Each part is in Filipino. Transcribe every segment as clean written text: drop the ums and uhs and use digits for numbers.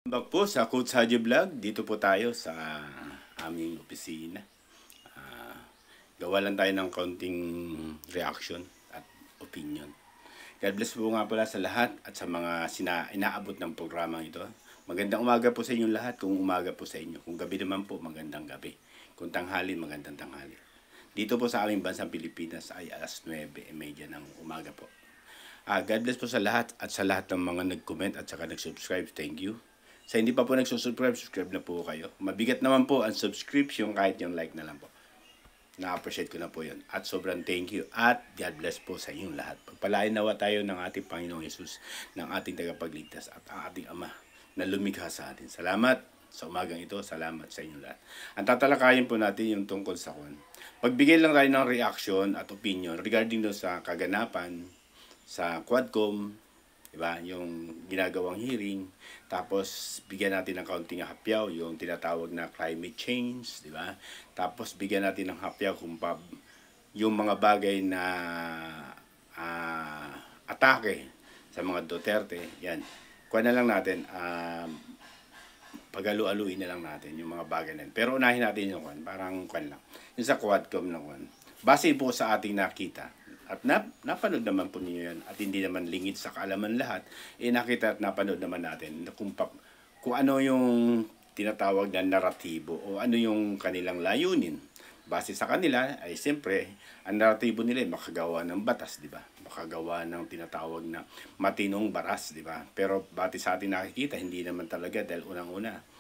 Back po sa Coach Haji Vlog, dito po tayo sa aming opisina. Gawa lang tayo ng kaunting reaction at opinion. God bless po nga pala sa lahat at sa mga inaabot ng programang ito. Magandang umaga po sa inyong lahat kung umaga po sa inyo. Kung gabi naman po, magandang gabi. Kung tanghali, magandang tanghali. Dito po sa aming bansang Pilipinas ay alas 9:30 ng umaga po. God bless po sa lahat at sa lahat ng mga nag-comment at saka nag-subscribe. Thank you. Sa hindi pa po nagsusubscribe, subscribe na po kayo. Mabigat naman po ang subscription kahit yung like na lang po. Na-appreciate ko na po yun. At sobrang thank you. At God bless po sa inyong lahat. Pagpalain nawa tayo ng ating Panginoong Yesus, ng ating tagapagligtas at ang ating Ama na lumikha sa atin. Salamat sa umagang ito. Salamat sa inyong lahat. Ang tatalakayin po natin yung tungkol sa kwan. Pagbigay lang tayo ng reaction at opinion regarding do sa kaganapan sa Quadcom, diba? Yung ginagawang hearing, tapos bigyan natin ng kaunting hapyaw yung tinatawag na climate change, diba? Tapos bigyan natin ng hapyaw kung yung mga bagay na atake sa mga Duterte, yan. Kuha na lang natin, pag-alu-aluin na lang natin yung mga bagay na yan. Pero unahin natin yung parang lang. Yung sa Quadcom na base po sa ating nakita, at napanood naman po ninyo yan at hindi naman lingid sa kaalaman lahat, nakita at napanood naman natin kung ano yung tinatawag na naratibo o ano yung kanilang layunin. Base sa kanila ay siyempre ang naratibo nila ay makagawa ng batas, di ba? Makagawa ng tinatawag na matinong baras, di ba? Pero base sa ating nakikita, hindi naman talaga dahil unang-una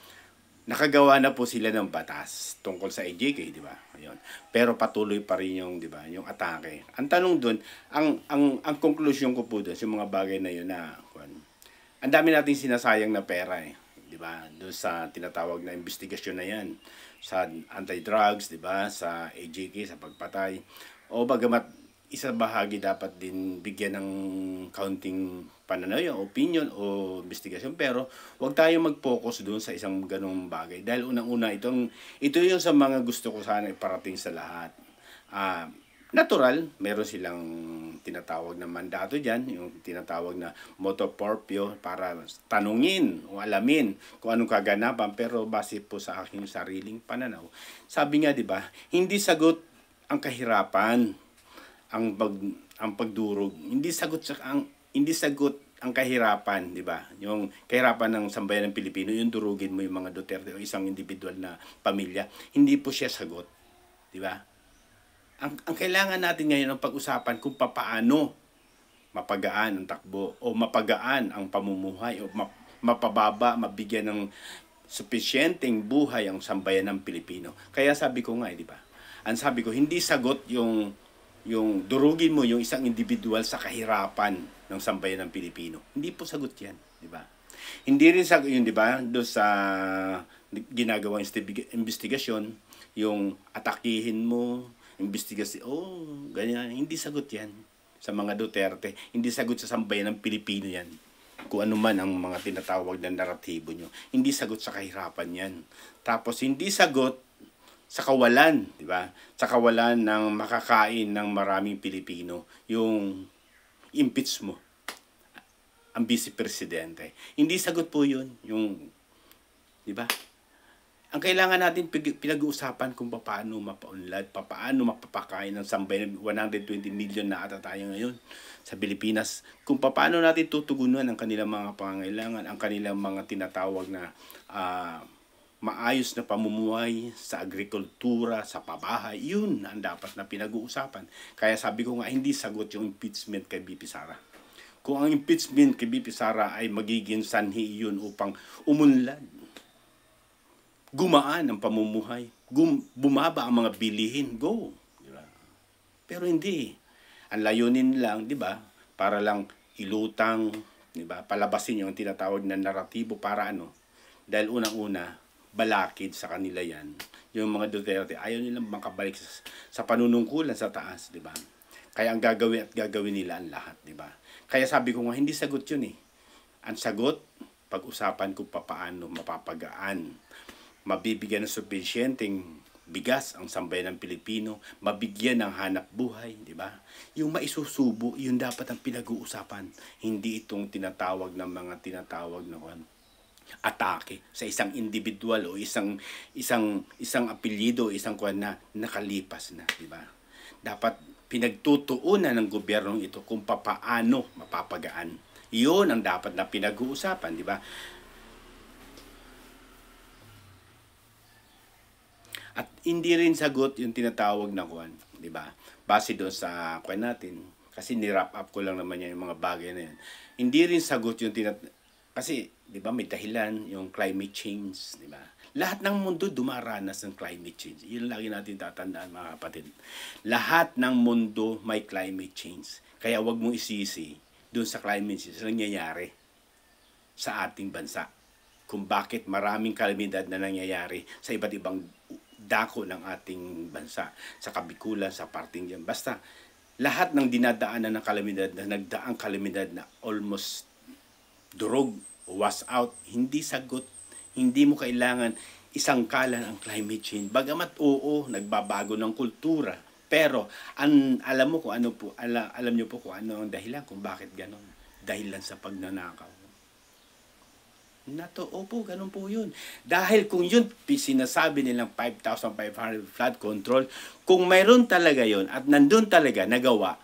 nakagawa na po sila ng batas tungkol sa AJK, di ba? Ayun. Pero patuloy pa rin yung, di ba, yung atake. Ang tanong doon, ang conclusion ko po doon, yung mga bagay na yun na, ang dami nating sinasayang na pera di ba? Doon sa tinatawag na investigasyon na yan, sa anti-drugs, di ba? Sa AJK, sa pagpatay. O bagamat isa bahagi dapat din bigyan ng counting pananaw, opinion o investigasyon, pero huwag tayo mag-focus doon sa isang ganung bagay dahil unang-una ito yung sa mga gusto ko sana iparating sa lahat. Natural, meron silang tinatawag na mandato dyan, yung tinatawag na motopurpio para tanungin o alamin kung anong kaganapan, pero base po sa aking sariling pananaw. Sabi nga, di ba, hindi sagot ang kahirapan, ang pagdurog, hindi sagot ang kahirapan, di ba? Yung kahirapan ng sambayan ng Pilipino, yung durugin mo yung mga Duterte o isang individual na pamilya, hindi po siya sagot, di ba? Ang kailangan natin ngayon ang pag-usapan kung paano mapagaan ang takbo o mapagaan ang pamumuhay o mapababa, mabigyan ng sufisyenteng buhay ang sambayan ng Pilipino. Kaya sabi ko nga, di ba? Ang sabi ko, hindi sagot yung durugin mo yung isang individual sa kahirapan ng sambayan ng Pilipino. Hindi po sagot yan, di ba? Hindi rin sagot yun, di ba? Doon sa ginagawang investigasyon, yung atakihin mo, investigasyon, ganyan. Hindi sagot yan sa mga Duterte. Hindi sagot sa sambayan ng Pilipino yan. Kung ano man ang mga tinatawag na naratibo nyo. Hindi sagot sa kahirapan yan. Tapos hindi sagot sa kawalan, di ba? Sa kawalan ng makakain ng maraming Pilipino, yung impeach mo ang vice presidente. Hindi sagot po 'yun, yung di ba? Ang kailangan natin pinag-uusapan kung paano mapaunlad, paano mapapakain ng sambayan 120 million na ata tayo ngayon sa Pilipinas. Kung paano natin tutugunan ang kanilang mga pangangailangan, ang kanilang mga tinatawag na maayos na pamumuhay sa agrikultura, sa pabahay, yun ang dapat na pinag-uusapan. Kaya sabi ko nga, hindi sagot yung impeachment kay BP Sara. Kung ang impeachment kay BP Sara ay magiging sanhi yun upang umunlad, gumaan ang pamumuhay, bumaba ang mga bilihin, go. Diba? Pero hindi. Ang layunin lang, di ba, para lang ilutang, di ba, palabasin yung tinatawag na naratibo para ano. Dahil unang-una, balakid sa kanila yan. Yung mga Duterte, ayaw nilang makabalik sa panunungkulan sa taas, di ba? Kaya ang gagawin nila ang lahat, di ba? Kaya sabi ko nga, hindi sagot yun Ang sagot, pag-usapan kung paano mapapagaan, mabibigyan ng sufisyenteng bigas ang sambayan ng Pilipino, mabigyan ng hanap buhay, di ba? Yung maisusubo, yun dapat ang pinag-uusapan. Hindi itong tinatawag ng mga tinatawag na atake sa isang individual o isang apelyido, isang kuwan na nakalipas na, di ba? Dapat pinagtutuunan ng gobyernong ito kung papaano mapapagaan. Iyon ang dapat na pinag-uusapan, di ba? At hindi rin sagot yung tinatawag na kuwan, di ba? Base doon sa kuwan natin, kasi ni-wrap up ko lang naman yan yung mga bagay na yan. Hindi rin sagot yung kasi, di ba, may dahilan yung climate change, di ba? Lahat ng mundo dumaranas ng climate change. Yun lagi natin tatandaan, mga kapatid. Lahat ng mundo may climate change. Kaya wag mong isisi doon sa climate change na nangyayari sa ating bansa. Kung bakit maraming kalamidad na nangyayari sa iba't ibang dako ng ating bansa. Sa Kabikulan, sa parting dyan. Basta, lahat ng dinadaanan ng kalamidad na nagdaang kalamidad na almost durog, wash out, hindi sagot, hindi mo kailangan isangkalan ang climate change. Bagamat oo, nagbabago ng kultura, pero alam mo kung ano po, alam niyo po kung ano ang dahilan kung bakit ganon. Dahilan sa pagnanakaw. Opo, ganun po yun. Dahil kung yun, sinasabi nilang 5,500 flood control, kung mayroon talaga yun at nandun talaga nagawa,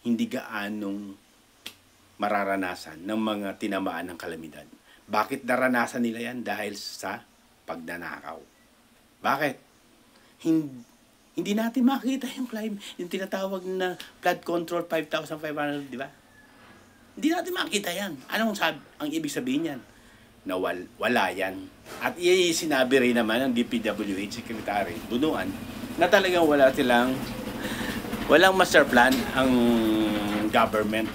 hindi gaanong mararanasan ng mga tinamaan ng kalamidad. Bakit naranasan nila yan? Dahil sa pagnanakaw. Bakit? Hindi natin makita yung yung tinatawag na flood control 5,500, di ba? Hindi natin makita yan. Ang ibig sabihin yan? Na wala yan. At sinabi rin naman ng DPWH Secretary Bunuan na talagang walang master plan ang government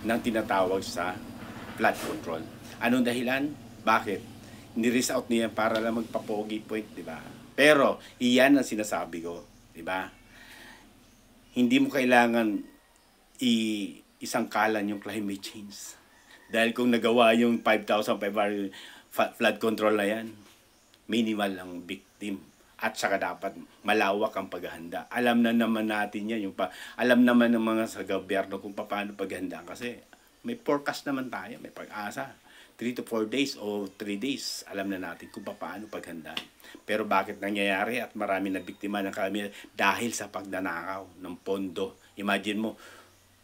ng tinatawag sa flood control. Anong dahilan? Bakit? Ni-risk out niya para lang magpapogi point, di ba? Pero, iyan ang sinasabi ko, di ba? Hindi mo kailangan isangkalan yung climate change. Dahil kung nagawa yung 5,500 flood control na yan, minimal ang victim. At saka dapat malawak ang paghahanda. Alam na naman natin yan. Alam naman ng mga sa gobyerno kung paano paghandaan. Kasi may forecast naman tayo, may pag-asa. 3 to 4 days o 3 days, alam na natin kung paano paghandaan. Pero bakit nangyayari at marami na biktima ng kalamidad? Dahil sa pagnanakaw ng pondo. Imagine mo,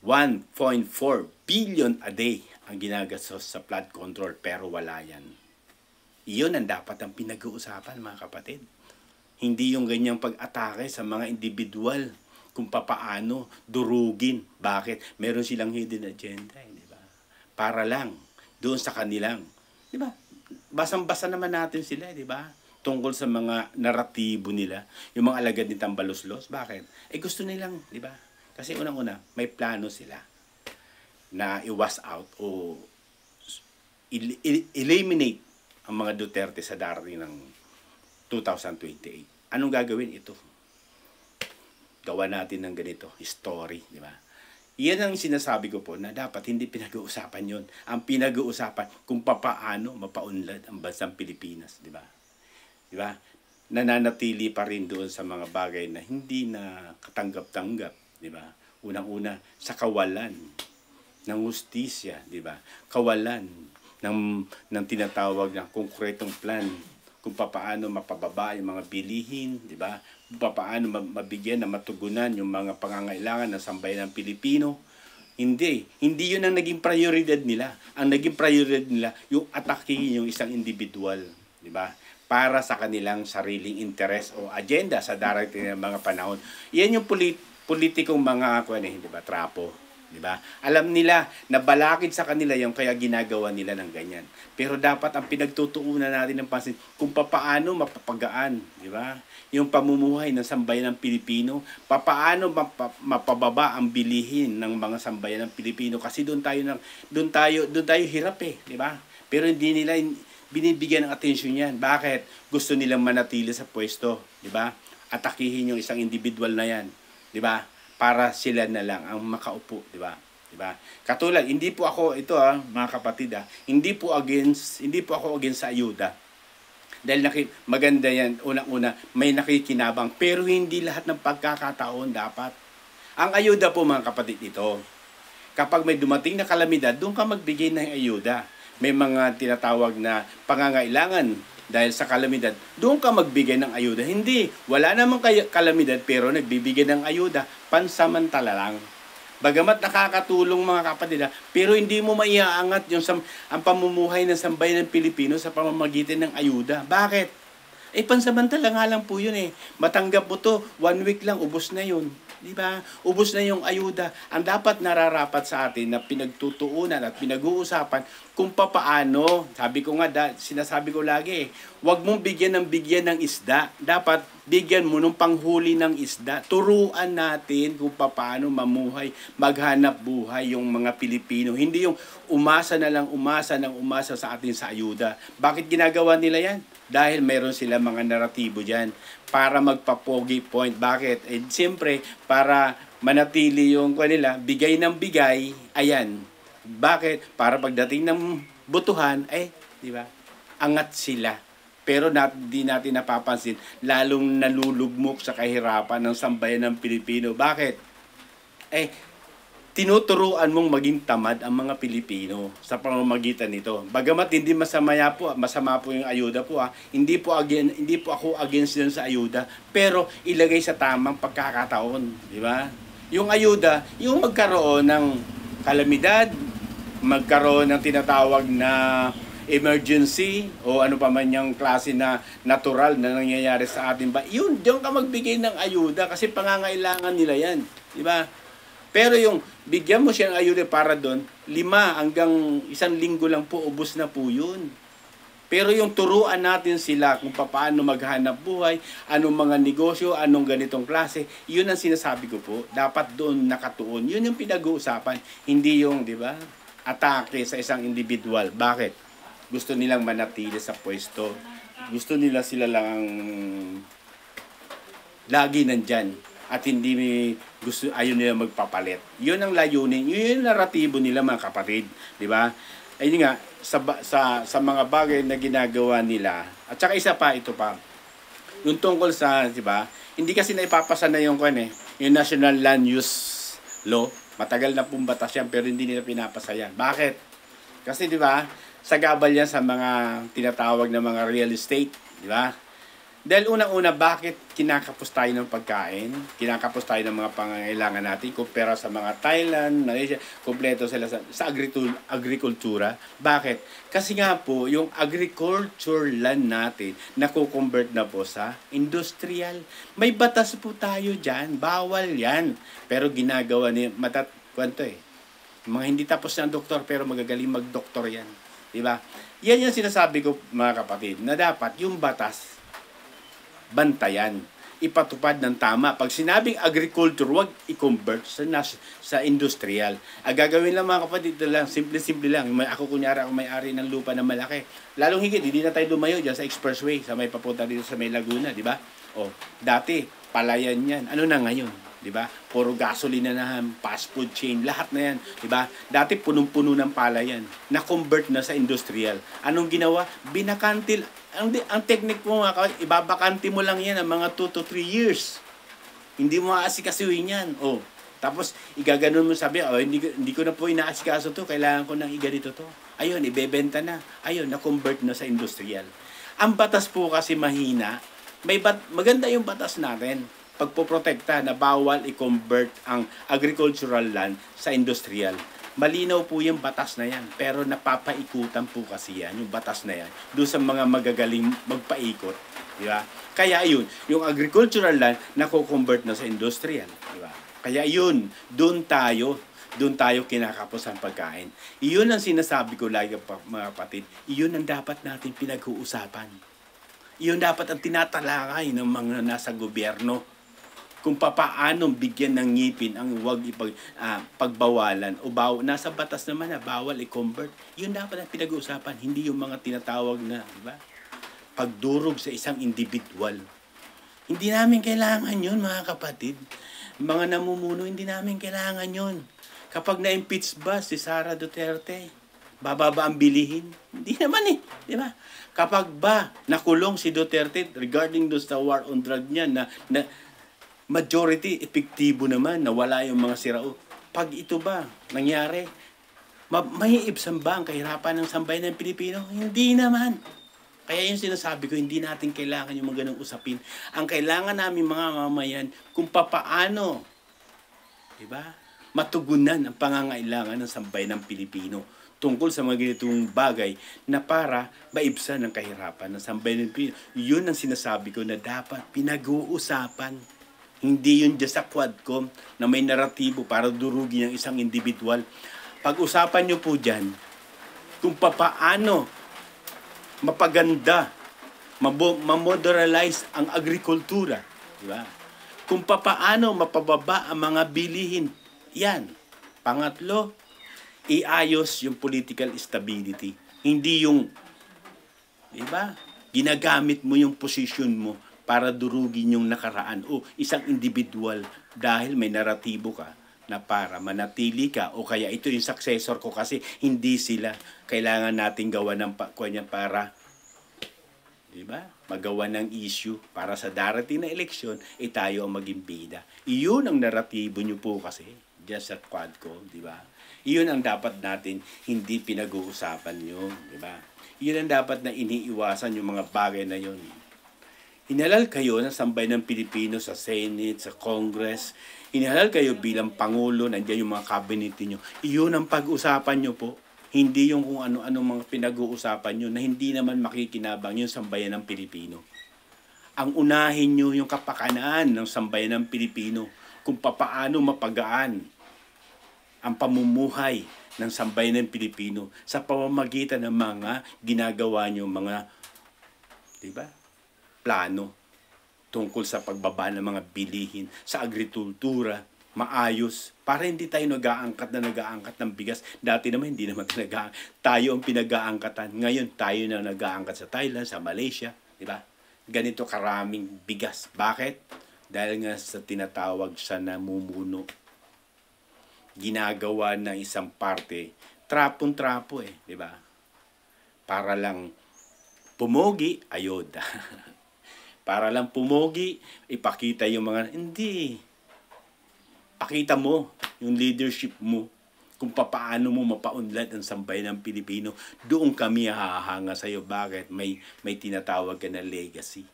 1.4 billion a day ang ginagastos sa flood control, pero wala yan. Iyon ang dapat ang pinag-uusapan, mga kapatid. Hindi yung ganyang pag-atake sa mga individual kung papaano durugin. Bakit? Meron silang hidden agenda, di ba? Para lang doon sa kanilang, di ba? Basang-basa naman natin sila, di ba? Tungkol sa mga naratibo nila, yung mga alagad ni Tambaluslos. Bakit? Gusto nilang, di ba? Kasi unang-una, may plano sila na i-wash out o eliminate ang mga Duterte sa darating ng 2028. Anong gagawin ito? Gawa natin ng ganito, story, di ba? Iyan ang sinasabi ko po na dapat hindi pinag-uusapan yon. Ang pinag-uusapan kung paano mapaunlad ang bansang Pilipinas, di ba? Di ba? Nananatili pa rin doon sa mga bagay na hindi na katanggap-tanggap, di ba? Unang-una sa kawalan ng hustisya, di ba? Kawalan ng tinatawag na konkretong plan kung paano mapababa yung mga bilihin, di ba? Paano mabigyan na matugunan yung mga pangangailangan ng sambayan ng Pilipino. Hindi yun ang naging prioridad nila. Ang naging prioridad nila yung atakihin yung isang individual, di ba? Para sa kanilang sariling interes o agenda sa darating ng mga panahon. Yan yung politikong mga di ba, trapo. Diba? Alam nila na balakid sa kanila yung kaya ginagawa nila ng ganyan. Pero dapat ang pinagtutuunan natin ng pansin kung paano mapapagaan, di ba? Yung pamumuhay ng sambayan ng Pilipino, paano mapababa ang bilihin ng mga sambayan ng Pilipino kasi doon tayo hirap di ba? Pero hindi nila binibigyan ng atensyon yan. Bakit? Gusto nilang manatili sa pwesto, di ba? Atakihin yung isang individual na yan, di ba? Para sila na lang ang makaupo, di ba? Di ba? Katulad, hindi po ako mga kapatid, hindi po ako against sa ayuda. Dahil maganda yan, unang-una, may nakikinabang, pero hindi lahat ng pagkakataon dapat. Ang ayuda po, mga kapatid, ito, kapag may dumating na kalamidad, doon ka magbigay ng ayuda. may mga tinatawag na pangangailangan dahil sa kalamidad, doon ka magbigay ng ayuda. Hindi, wala namang kalamidad pero nagbibigay ng ayuda, pansamantala lang. Bagamat nakakatulong mga kapatid, pero hindi mo maiaangat ang pamumuhay ng sambayan ng Pilipino sa pamamagitan ng ayuda. Bakit? Pansamantala nga lang po yun Matanggap mo to, 1 week lang, ubos na yun. Di ba? Ubos na yung ayuda. Ang dapat nararapat sa atin na pinagtutuunan at pinag-uusapan kung papaano, sabi ko nga, sinasabi ko lagi huwag mong bigyan ng isda. Dapat bigyan mo ng panghuli ng isda. Turuan natin kung papaano mamuhay, maghanap buhay yung mga Pilipino. Hindi yung umasa sa atin sa ayuda. Bakit ginagawa nila yan? Dahil meron sila mga naratibo dyan para magpapogi point. Bakit? Siyempre, para manatili yung kanila, bigay ng bigay, ayan. Bakit? Para pagdating ng butuhan, di ba? Angat sila. Pero di natin napapansin, lalong nalulugmok sa kahirapan ng sambayan ng Pilipino. Bakit? Tinuturuan mong maging tamad ang mga Pilipino sa pamamagitan nito. Bagamat hindi masama po yung ayuda po Hindi po ako against din sa ayuda, pero ilagay sa tamang pagkakataon, di ba? Yung ayuda, yung magkaroon ng kalamidad, magkaroon ng tinatawag na emergency o ano pa man yung klase na natural na nangyayari sa atin ba, yun, diyan ka magbigay ng ayuda kasi pangangailangan nila yan, di ba? Pero yung bigyan mo siya ng ayuda para doon, 5 hanggang 1 linggo lang po, ubos na po yun. Pero yung turuan natin sila kung paano maghanap buhay, anong mga negosyo, anong ganitong klase, yun ang sinasabi ko po. Dapat doon nakatuon. Yun yung pinag-uusapan. Hindi yung, di ba, atake sa isang individual. Bakit? Gusto nilang manatili sa pwesto. Gusto nila sila lang lagi nandyan. At hindi ayaw nila magpapalit. Yun ang layunin. Yun yung naratibo nila mga kapatid. Di ba? Ayun nga, sa mga bagay na ginagawa nila. At saka isa pa, ito pa. Yung tungkol sa, di ba? Hindi kasi na ipapasa na yung yung National Land Use Law. Matagal na pong batas yan, pero hindi nila pinapasa yan. Bakit? Kasi di ba, sagabal yan sa mga tinatawag na mga real estate. Di ba? Dahil unang-una, bakit kinakapos tayo ng pagkain? Kinakapos tayo ng mga pangangailangan natin kumpara sa mga Thailand, Malaysia, kompleto sila sa agrikultura. Bakit? Kasi nga po, yung agriculture land natin, nakukonvert na po sa industrial. May batas po tayo dyan, bawal yan. Pero ginagawa niya, mga hindi tapos ng doktor pero magagaling mag-doktor yan. Diba? Yan yung sinasabi ko mga kapatid, na dapat yung batas, bantayan, ipatupad ng tama. Pag sinabing agriculture, wag i-convert sa industrial. Gagawin lang mga kapatid, lang, simple-simple lang. Ako kunyari, ako may-ari ng lupa na malaki. Lalong higit, hindi na tayo lumayo dyan sa expressway, sa may papunta dito sa may Laguna, di ba? Dati, palayan yan. Ano na ngayon? Di ba? Puro gasolina na, fast food chain, lahat na yan. Di ba? Dati punong-puno ng palayan. Na-convert na sa industrial. Anong ginawa? Binakantil. Ang technique mo ibabakanti mo lang yan ang mga 2 to 3 years. Hindi mo aasikasuhin yan. Tapos, igaganon mo sabi, hindi ko na po inaasikaso to, kailangan ko nang iganito to. Ayun, ibebenta na. Ayun, na-convert na sa industrial. Ang batas po kasi mahina. Maganda yung batas natin. Pagpoprotekta na bawal i-convert ang agricultural land sa industrial. Malinaw po yung batas na yan. Pero napapaikutan po kasi yan, yung batas na yan, doon sa mga magagaling magpaikot. Di ba? Kaya yun, yung agricultural land, nako-convert na sa industrial. Di ba? Kaya yun, doon tayo kinakapos ang pagkain. Iyon ang sinasabi ko lagi mga kapatid. Iyon ang dapat natin pinag-uusapan. Iyon dapat ang tinatalakay ng mga nasa gobyerno. Kung papaano bigyan ng ngipin ang huwag pagbawalan o nasa batas naman na bawal i-convert. Yun dapat ang pinag-uusapan, hindi yung mga tinatawag na, di ba? Pagdurog sa isang individual. Hindi namin kailangan yun, mga kapatid. Mga namumuno, hindi namin kailangan yun. Kapag na-impeach ba si Sara Duterte, bababa ang bilihin? Hindi naman di ba? Kapag ba nakulong si Duterte regarding doon sa war on drug niya na majority epektibo naman, nawala yung mga sirao. Pag ito ba nangyari, Maiibsan ba ang kahirapan ng sambayan ng Pilipino? Hindi naman. Kaya yung sinasabi ko, hindi natin kailangan yung mga ganong usapin. Ang kailangan namin mga mamayan, kung papaano, diba, matugunan ang pangangailangan ng sambayan ng Pilipino tungkol sa mga ganitong bagay na para maibsan ang kahirapan ng sambayan ng Pilipino. Yun ang sinasabi ko na dapat pinag-uusapan. Hindi yun dyan sa Quadcom na may naratibo para durugin ang isang individual. Pag-usapan nyo po dyan kung papaano mapaganda, mamodernalize ang agrikultura, di ba? Kung papaano mapababa ang mga bilihin. Yan. Pangatlo, iayos yung political stability. Hindi yung, di ba? Ginagamit mo yung position mo para durugin yung nakaraan o isang individual dahil may naratibo ka na para manatili ka o kaya ito yung successor ko kasi hindi sila, kailangan natin gawa ng kanya para, di ba, magawa ng issue para sa darating na eleksyon, tayo ang maging bida. Iyon ang naratibo nyo po kasi diyan sa Quadcom, di ba? Iyon ang dapat natin hindi pinag-uusapan nyo, di ba? Iyon ang dapat na iniiwasan yung mga bagay na yun. Hinalal kayo ng sambayan ng Pilipino sa Senate, sa Congress. Hinalal kayo bilang Pangulo, nandiyan yung mga cabinet niyo. Iyon ang pag-usapan nyo po. Hindi yung kung ano-ano mga pinag-uusapan nyo na hindi naman makikinabang yung sambayan ng Pilipino. Ang unahin nyo yung kapakanan ng sambayan ng Pilipino kung papaano mapagaan ang pamumuhay ng sambayan ng Pilipino sa pamamagitan ng mga ginagawa nyo, mga, di ba, plano tungkol sa pagbaba ng mga bilihin sa agrikultura, maayos, para hindi tayo nag-aangkat ng bigas. Dati naman, hindi naman tayo ang pinag-aangkatan. Ngayon, tayo na nag-aangkat sa Thailand, sa Malaysia, di ba? Ganito karaming bigas. Bakit? Dahil nga sa tinatawag sa namumuno. Ginagawa ng isang parte, trapon-trapo di ba? Para lang pumogi, ayuda. Para lang pumogi, ipakita yung mga, hindi. Pakita mo yung leadership mo kung paano mo mapaunlad ang sambayan ng Pilipino. Doon kami hahanga sa iyo. Bakit? May tinatawag ka na legacy.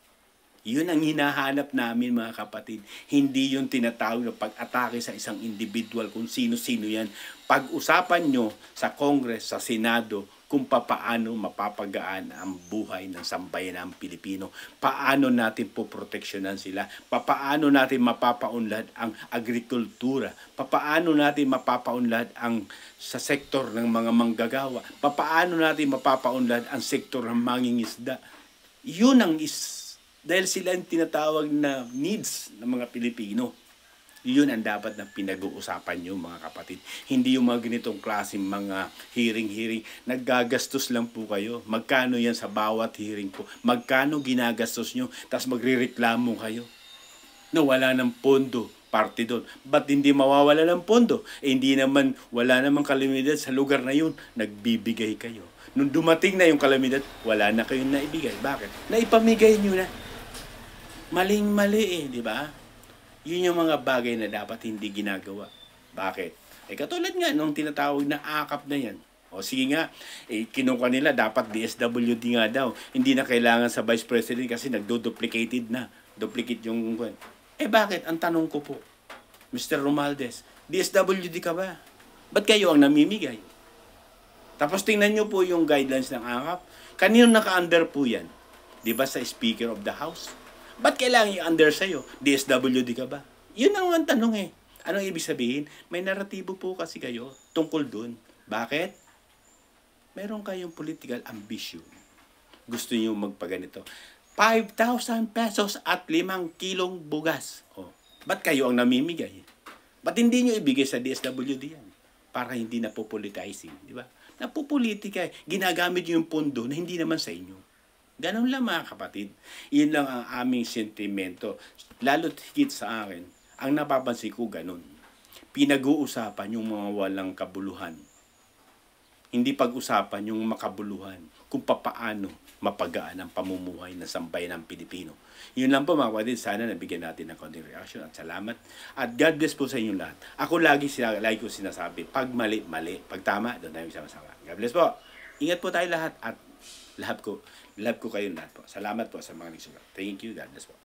Yun ang hinahanap namin mga kapatid. Hindi yung tinatawag na pag-atake sa isang individual kung sino-sino yan. Pag-usapan nyo sa Congress, sa Senado, kung paano mapapagaan ang buhay ng sambayan ng Pilipino. Paano natin poproteksyonan sila. Paano natin mapapaunlad ang agrikultura. Paano natin mapapaunlad ang sa sektor ng mga manggagawa. Paano natin mapapaunlad ang sektor ng mangingisda. Yun ang dahil sila ang tinatawag na needs ng mga Pilipino. Yun ang dapat na pinag-uusapan nyo mga kapatid. Hindi yung mga ganitong klaseng mga hearing. Naggagastos lang po kayo. Magkano yan sa bawat hearing po? Magkano ginagastos nyo? Tapos magre-reklamo kayo na wala ng pondo. Parte doon. Ba't hindi mawawala ng pondo? Hindi naman, wala namang kalamidad sa lugar na yun. Nagbibigay kayo. Nung dumating na yung kalamidad, wala na kayong naibigay. Bakit? Naipamigay nyo na. Maling-mali di ba? Yun yung mga bagay na dapat hindi ginagawa. Bakit? Katulad nga nung tinatawag na akap na yan. O sige nga, kinuha nila dapat DSWD nga daw. Hindi na kailangan sa Vice President kasi nagdo-duplicated na. Duplicate yung... bakit? Ang tanong ko po, Mr. Romualdez, DSWD ka ba? Ba't kayo ang namimigay? Tapos tingnan nyo po yung guidelines ng akap. Kanino naka-under po yan? Di ba sa Speaker of the House? Ba't kailangan yung under sa'yo? DSWD ka ba? Yun ang tanong Anong ibig sabihin? May naratibo po kasi kayo tungkol dun. Bakit? Meron kayong political ambition. Gusto niyo magpaganito. 5,000 pesos at 5 kilong bugas. Ba't kayo ang namimigay? Ba't hindi nyo ibigay sa DSWD yan? Para hindi napopolitizing. Di ba? Napopolitika. Ginagamit nyo yung pondo na hindi naman sa inyo. Ganun lang mga kapatid. Yun lang ang aming sentimento. Lalo't higit sa akin, ang napapansin ko ganun. Pinag-uusapan yung mga walang kabuluhan. Hindi pag-usapan yung makabuluhan. kung papaano mapagaan ang pamumuhay ng sambayan ng Pilipino. Yun lang po mga kapatid, sana nabigyan natin ng konting reaction at salamat. At God bless po sa inyong lahat. Ako lagi ko sinasabi, pag mali, mali. Pag tama, doon tayo sama-sama. God bless po. Ingat po tayo lahat at love ko kayong lahat po. Salamat po sa mga nagsulat. Thank you. God bless po.